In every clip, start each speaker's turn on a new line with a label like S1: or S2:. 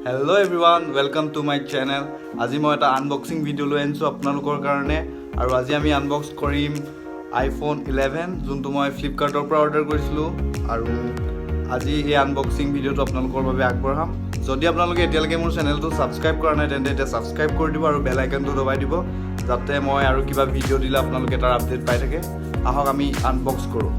S1: Hello everyone, welcome to my channel. আজি মই এটা আনবক্সিং ভিডিও লৈ আনিছো আপোনালোকৰ কাৰণে আৰু আজি আমি আনবক্স কৰিম iPhone 11 যোনটো মই ফ্লিপকাৰ্টৰ পৰা অৰ্ডাৰ কৰিছিলো আৰু আজি এই আনবক্সিং ভিডিওটো আপোনালোকৰ বাবে আগবঢ়াম। যদি আপোনালোকে এতিয়ালৈকে মোৰ চেনেলটো সাবস্ক্ৰাইব কৰা নাই তেন্তে এটা সাবস্ক্ৰাইব কৰি দিব আৰু বেল আইকনটো দবাই দিব যাতে মই আৰু কিবা ভিডিও দিলে আপোনালোকে তাৰ আপডেট পাই থাকে। আহক আমি আনবক্স কৰোঁ।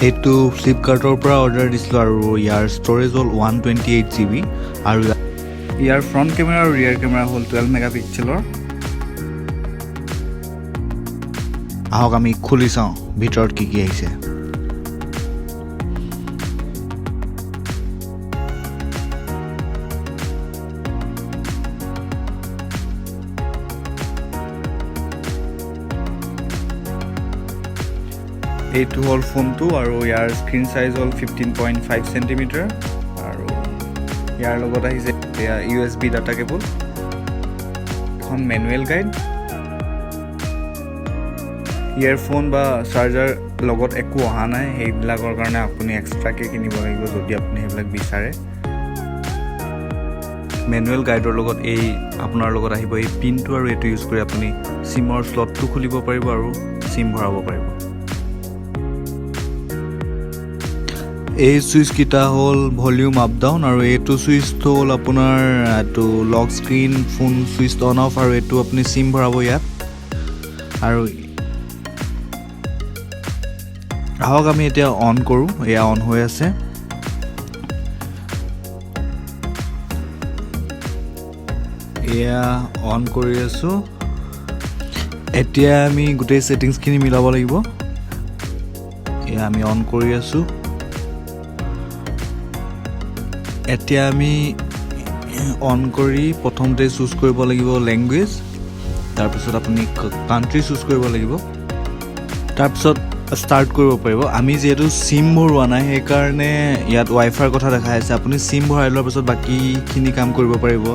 S1: এইটো ফ্লিপকাৰ্টৰ পৰা অৰ্ডাৰ দিছিলোঁ আৰু ইয়াৰ ষ্ট'ৰেজ হ'ল 128 GB আৰু ইয়াৰ ফ্ৰণ্ট কেমেৰা আৰু ৰিয়াৰ কেমেৰা হ'ল 12 মেগাপিক্সেলৰ। আহক আমি খুলি চাওঁ ভিতৰত কি কি আহিছে। এইটো হ'ল ফোনটো আৰু ইয়াৰ স্ক্ৰীন চাইজ হ'ল 15.5 সেন্টিমিটাৰ আৰু ইয়াৰ লগত আহিছে USB ডাটা কেবল, এখন মেনুৱেল গাইড, ইয়াৰফোন বা চাৰ্জাৰ লগত একো অহা নাই, সেইবিলাকৰ কাৰণে আপুনি এক্সট্ৰাকৈ কিনিব লাগিব যদি আপুনি সেইবিলাক বিচাৰে। মেনুৱেল গাইডৰ লগত এই আপোনাৰ লগত আহিব এই পিনটো আৰু এইটো ইউজ কৰি আপুনি চিমৰ স্লটটো খুলিব পাৰিব আৰু চিম ভৰাব পাৰিব। এই সুইচ কিটা হ'ল ভলিউম আপ ডাউন আৰু এইটো সুইচটো হ'ল আপোনাৰ এইটো lock screen phone switch on off আৰু এইটো আপুনি চিম ভৰাব ইয়াত। আৰু আহক আমি এতিয়া অন কৰোঁ। এয়া অন হৈ আছে। এয়া অন কৰি আছোঁ। এতিয়া আমি গোটেই সেটিংছখিনি মিলাব লাগিব। এয়া আমি অন কৰি আছোঁ। এতিয়া আমি অন কৰি প্ৰথমতে চুজ কৰিব লাগিব লেংগুৱেজ, তাৰপিছত আপুনি কাণ্ট্ৰি চুজ কৰিব লাগিব, তাৰপিছত ষ্টাৰ্ট কৰিব পাৰিব। আমি যিহেতু চিম ভৰোৱা নাই সেইকাৰণে ইয়াত ৱাইফাইৰ কথা দেখাই আছে। আপুনি চিম ভৰাই লোৱাৰ পিছত বাকীখিনি কাম কৰিব পাৰিব,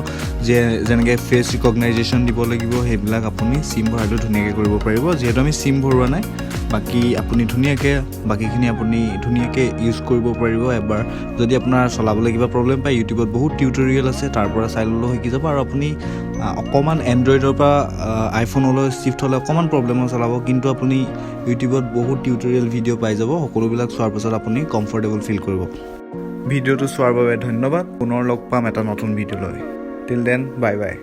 S1: যেনেকৈ ফেচ ৰিকগনাইজেশ্যন দিব লাগিব, সেইবিলাক আপুনি চিম ভৰাইলৈ ধুনীয়াকৈ কৰিব পাৰিব। যিহেতু আমি চিম ভৰোৱা নাই বাকী আপুনি বাকীখিনি আপুনি ধুনীয়াকৈ ইউজ কৰিব পাৰিব এবাৰ। যদি আপোনাৰ চলাবলৈ কিবা প্ৰব্লেম পায় ইউটিউবত বহুত টিউটৰিয়েল আছে, তাৰ পৰা চাই ল'লেও শিকি যাব। আৰু আপুনি অকণমান এণ্ড্ৰইডৰ পৰা আইফোনলৈ শ্বিফ্ট হ'লে অকণমান প্ৰব্লেমত চলাব, কিন্তু আপুনি ইউটিউবত বহুত টিউটৰিয়েল ভিডিঅ' পাই যাব। সকলোবিলাক চোৱাৰ পাছত আপুনি কমফৰ্টেবল ফিল কৰিব। ভিডিঅ'টো চোৱাৰ বাবে ধন্যবাদ। পুনৰ লগ পাম এটা নতুন ভিডিঅ' লৈ। Till then bye bye.